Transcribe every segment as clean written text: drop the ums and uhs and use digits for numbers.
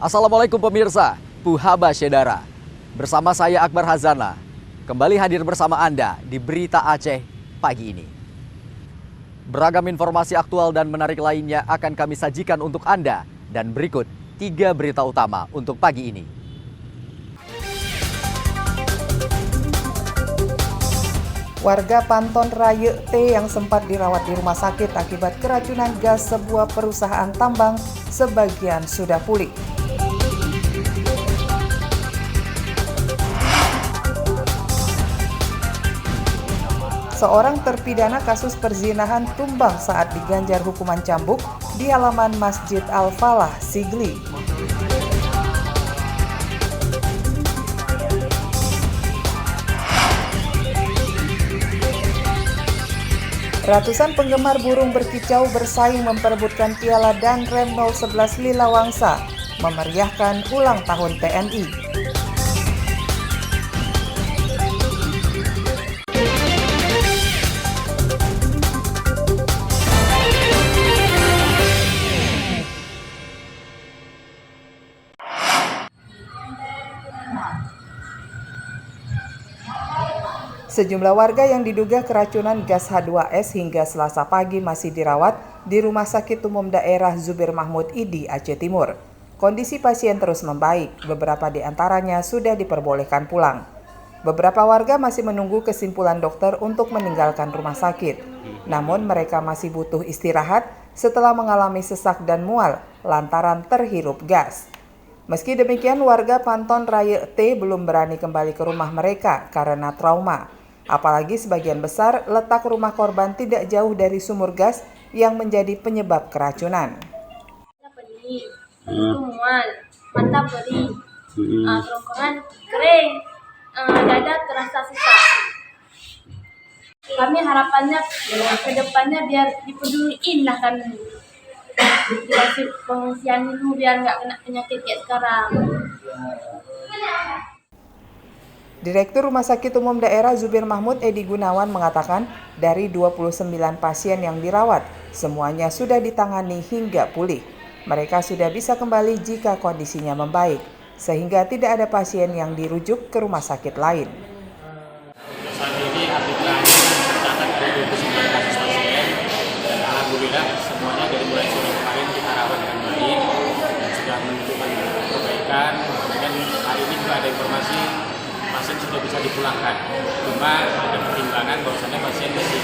Assalamualaikum pemirsa, Puhaba Syedara. Bersama saya Akbar Hazana, kembali hadir bersama Anda di Berita Aceh pagi ini. Beragam informasi aktual dan menarik lainnya akan kami sajikan untuk Anda. Dan berikut 3 berita utama untuk pagi ini. Warga Panton Raye T yang sempat dirawat di rumah sakit akibat keracunan gas sebuah perusahaan tambang sebagian sudah pulih. Seorang terpidana kasus perzinahan tumbang saat diganjar hukuman cambuk di halaman Masjid Al-Falah, Sigli. Ratusan penggemar burung berkicau bersaing memperebutkan piala dan rem 011 Lila Wangsa memeriahkan ulang tahun TNI. Sejumlah warga yang diduga keracunan gas H2S hingga Selasa pagi masih dirawat di Rumah Sakit Umum Daerah Zubir Mahmud Idi, Aceh Timur. Kondisi pasien terus membaik, beberapa di antaranya sudah diperbolehkan pulang. Beberapa warga masih menunggu kesimpulan dokter untuk meninggalkan rumah sakit. Namun mereka masih butuh istirahat setelah mengalami sesak dan mual lantaran terhirup gas. Meski demikian, warga Panton Raye T belum berani kembali ke rumah mereka karena trauma. Apalagi sebagian besar letak rumah korban tidak jauh dari sumur gas yang menjadi penyebab keracunan. Pedih, mual, mata perih, kerongkongan kering, dada terasa sesak. Kami harapannya ke depannya biar dipeduliin lah kan, dikasih pengungsian dulu biar nggak kena penyakit kayak sekarang. Direktur Rumah Sakit Umum Daerah Zubir Mahmud Edi Gunawan mengatakan dari 29 pasien yang dirawat, semuanya sudah ditangani hingga pulih. Mereka sudah bisa kembali jika kondisinya membaik, sehingga tidak ada pasien yang dirujuk ke rumah sakit lain. Saat ini update terakhir tercatat ada 29 kasus pasien dan alhamdulillah semuanya dari mulai sore kemarin kita rawat dengan baik dan sudah menunjukkan perbaikan. Kemudian hari ini juga ada informasi pasien sudah bisa dipulangkan. Cuma ada pertimbangan bahwasannya pasien masih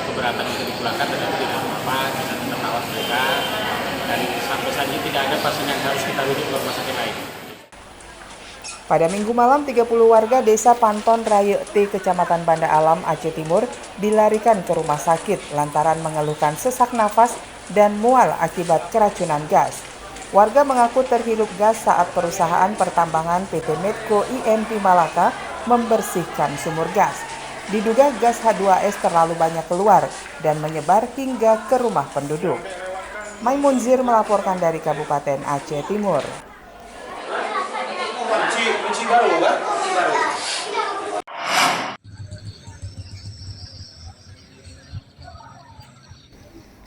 keberatan untuk dipulangkan tetapi tidak apa-apa, kita tetap rawat mereka dan sampai saat ini tidak ada pasien yang harus kita rujuk ke rumah sakit lain. Pada Minggu malam, 30 warga desa Panton Raye T, Kecamatan Banda Alam, Aceh Timur, dilarikan ke rumah sakit lantaran mengeluhkan sesak nafas dan mual akibat keracunan gas. Warga mengaku terhirup gas saat perusahaan pertambangan PT Medco IMP Malaka membersihkan sumur gas. Diduga gas H2S terlalu banyak keluar dan menyebar hingga ke rumah penduduk. Maimunzir melaporkan dari Kabupaten Aceh Timur.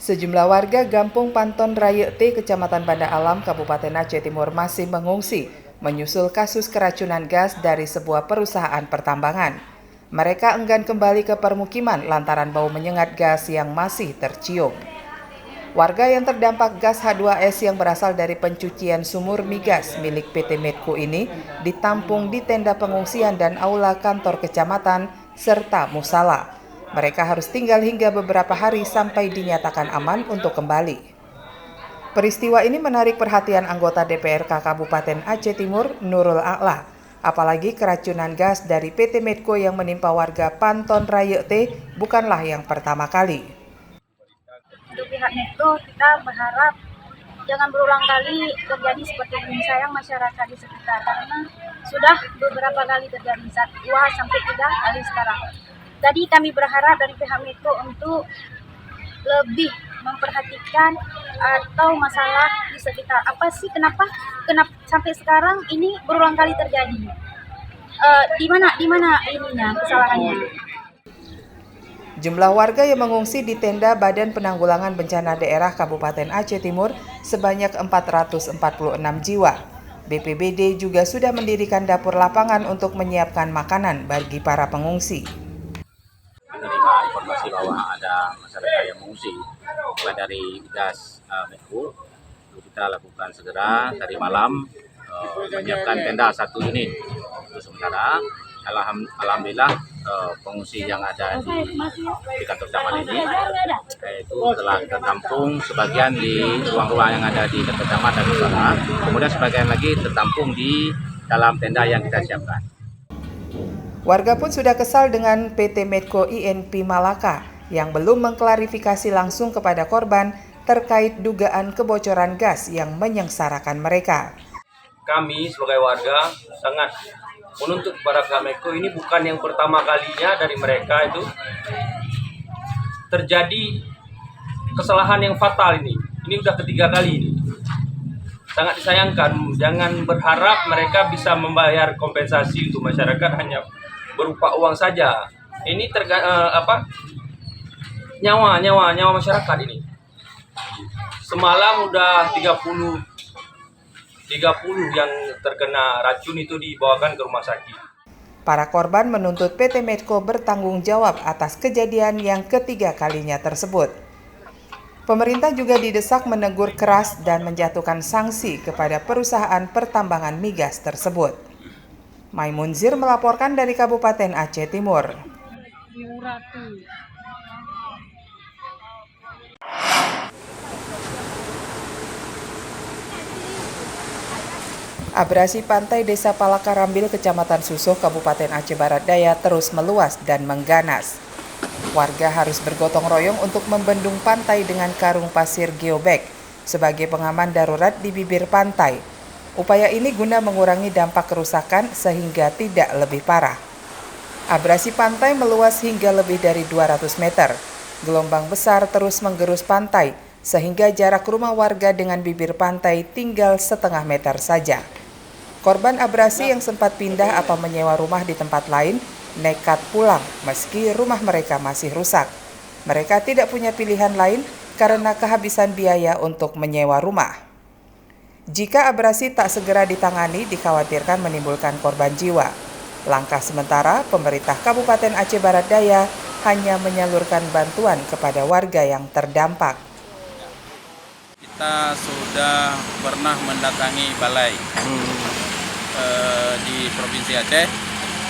Sejumlah warga Gampung Panton Raye T, Kecamatan Banda Alam, Kabupaten Aceh Timur masih mengungsi menyusul kasus keracunan gas dari sebuah perusahaan pertambangan. Mereka enggan kembali ke permukiman lantaran bau menyengat gas yang masih tercium. Warga yang terdampak gas H2S yang berasal dari pencucian sumur migas milik PT Medco ini ditampung di tenda pengungsian dan aula kantor kecamatan serta musala. Mereka harus tinggal hingga beberapa hari sampai dinyatakan aman untuk kembali. Peristiwa ini menarik perhatian anggota DPRK Kabupaten Aceh Timur, Nurul A'la. Apalagi keracunan gas dari PT Medco yang menimpa warga Panton Raye T bukanlah yang pertama kali. Untuk pihak Medco, kita berharap jangan berulang kali terjadi seperti ini. Sayang masyarakat di sekitar karena sudah beberapa kali terjadi 2 sampai 3 kali sekarang. Jadi kami berharap dari pihak Medco untuk lebih memperhatikan atau masalah di sekitar. Apa sih kenapa sampai sekarang ini berulang kali terjadi? Di mana ininya kesalahannya? Jumlah warga yang mengungsi di tenda Badan Penanggulangan Bencana Daerah Kabupaten Aceh Timur sebanyak 446 jiwa. BPBD juga sudah mendirikan dapur lapangan untuk menyiapkan makanan bagi para pengungsi. Menerima informasi bahwa ada masyarakat yang mengungsi dari gas Medco, kita lakukan segera dari malam menyiapkan tenda 1 unit. Untuk sementara, alhamdulillah pengungsi yang ada di kantor camat ini itu telah tertampung sebagian di ruang-ruang yang ada di kantor camat dan usaha, kemudian sebagian lagi tertampung di dalam tenda yang kita siapkan. Warga pun sudah kesal dengan PT Medco INP Malaka yang belum mengklarifikasi langsung kepada korban terkait dugaan kebocoran gas yang menyengsarakan mereka. Kami sebagai warga sangat menuntut kepada pihak Medco, ini bukan yang pertama kalinya dari mereka itu terjadi kesalahan yang fatal ini. Ini udah ketiga kali ini. Sangat disayangkan, jangan berharap mereka bisa membayar kompensasi untuk masyarakat hanya berupa uang saja. Ini nyawa masyarakat ini. Semalam udah 30 yang terkena racun itu dibawakan ke rumah sakit. Para korban menuntut PT Medco bertanggung jawab atas kejadian yang ketiga kalinya tersebut. Pemerintah juga didesak menegur keras dan menjatuhkan sanksi kepada perusahaan pertambangan migas tersebut. Maimunzir melaporkan dari Kabupaten Aceh Timur. Abrasi pantai Desa Palakarambil, Kecamatan Susoh, Kabupaten Aceh Barat Daya terus meluas dan mengganas. Warga harus bergotong royong untuk membendung pantai dengan karung pasir geobag sebagai pengaman darurat di bibir pantai. Upaya ini guna mengurangi dampak kerusakan sehingga tidak lebih parah. Abrasi pantai meluas hingga lebih dari 200 meter. Gelombang besar terus menggerus pantai sehingga jarak rumah warga dengan bibir pantai tinggal setengah meter saja. Korban abrasi yang sempat pindah atau menyewa rumah di tempat lain nekat pulang meski rumah mereka masih rusak. Mereka tidak punya pilihan lain karena kehabisan biaya untuk menyewa rumah. Jika abrasi tak segera ditangani, dikhawatirkan menimbulkan korban jiwa. Langkah sementara, pemerintah Kabupaten Aceh Barat Daya hanya menyalurkan bantuan kepada warga yang terdampak. Kita sudah pernah mendatangi balai di Provinsi Aceh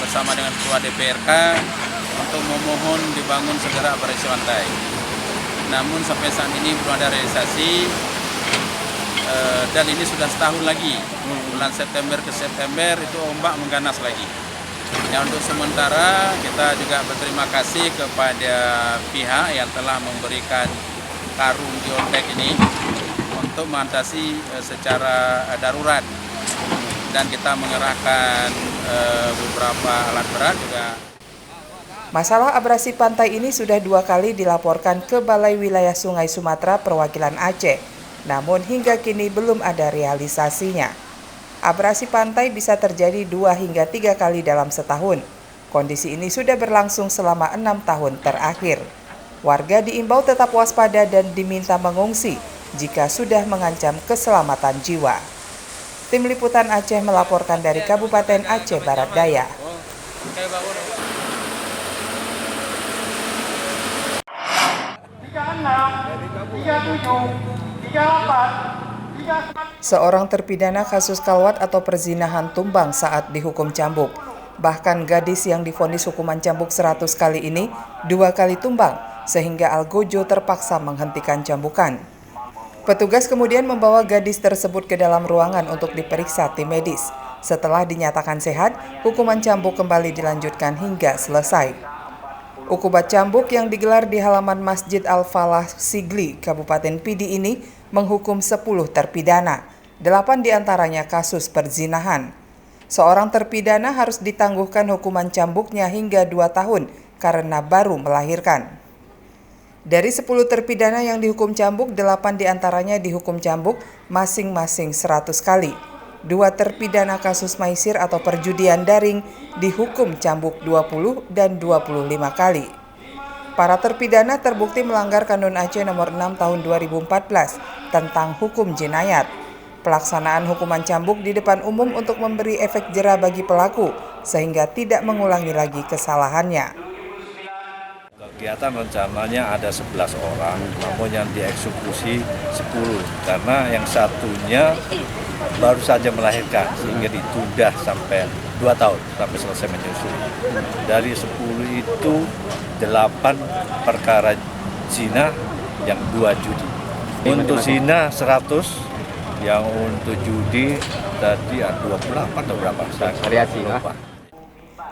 bersama dengan Ketua DPRK untuk memohon dibangun segera abrasi pantai. Namun sampai saat ini belum ada realisasi dan ini sudah setahun lagi. Bulan September ke September itu ombak mengganas lagi. Ya, untuk sementara kita juga berterima kasih kepada pihak yang telah memberikan karung geobag ini untuk mengatasi secara darurat, dan kita mengerahkan beberapa alat berat juga. Masalah abrasi pantai ini sudah 2 kali dilaporkan ke Balai Wilayah Sungai Sumatera Perwakilan Aceh, namun hingga kini belum ada realisasinya. Abrasi pantai bisa terjadi 2 hingga 3 kali dalam setahun. Kondisi ini sudah berlangsung selama 6 tahun terakhir. Warga diimbau tetap waspada dan diminta mengungsi jika sudah mengancam keselamatan jiwa. Tim Liputan Aceh melaporkan dari Kabupaten Aceh Barat Daya. Seorang terpidana kasus kalwat atau perzinahan tumbang saat dihukum cambuk. Bahkan gadis yang divonis hukuman cambuk 100 kali ini 2 kali tumbang, sehingga Algojo terpaksa menghentikan cambukan. Petugas kemudian membawa gadis tersebut ke dalam ruangan untuk diperiksa tim medis. Setelah dinyatakan sehat, hukuman cambuk kembali dilanjutkan hingga selesai. Ukubat cambuk yang digelar di halaman Masjid Al-Falah Sigli, Kabupaten Pidi ini menghukum 10 terpidana, 8 diantaranya kasus perzinahan. Seorang terpidana harus ditangguhkan hukuman cambuknya hingga 2 tahun karena baru melahirkan. Dari 10 terpidana yang dihukum cambuk, 8 diantaranya dihukum cambuk masing-masing 100 kali. 2 terpidana kasus maisir atau perjudian daring dihukum cambuk 20 dan 25 kali. Para terpidana terbukti melanggar Kanun Aceh nomor 6 tahun 2014 tentang hukum jenayat. pelaksanaan hukuman cambuk di depan umum untuk memberi efek jera bagi pelaku, sehingga tidak mengulangi lagi kesalahannya. Kegiatan rencananya ada 11 orang, namun yang dieksekusi 10, karena yang satunya baru saja melahirkan, sehingga ditunda sampai 2 tahun, sampai selesai menyusui. Dari 10 itu 8 perkara zina, yang 2 judi. Untuk zina 100, yang untuk judi tadi 28 atau berapa? Variasi lah.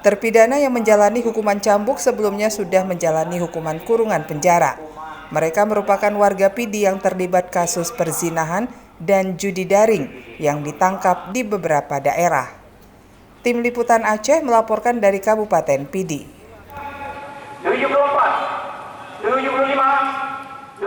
Terpidana yang menjalani hukuman cambuk sebelumnya sudah menjalani hukuman kurungan penjara. Mereka merupakan warga Pidi yang terlibat kasus perzinahan dan judi daring yang ditangkap di beberapa daerah. Tim Liputan Aceh melaporkan dari Kabupaten Pidi. 74, 75,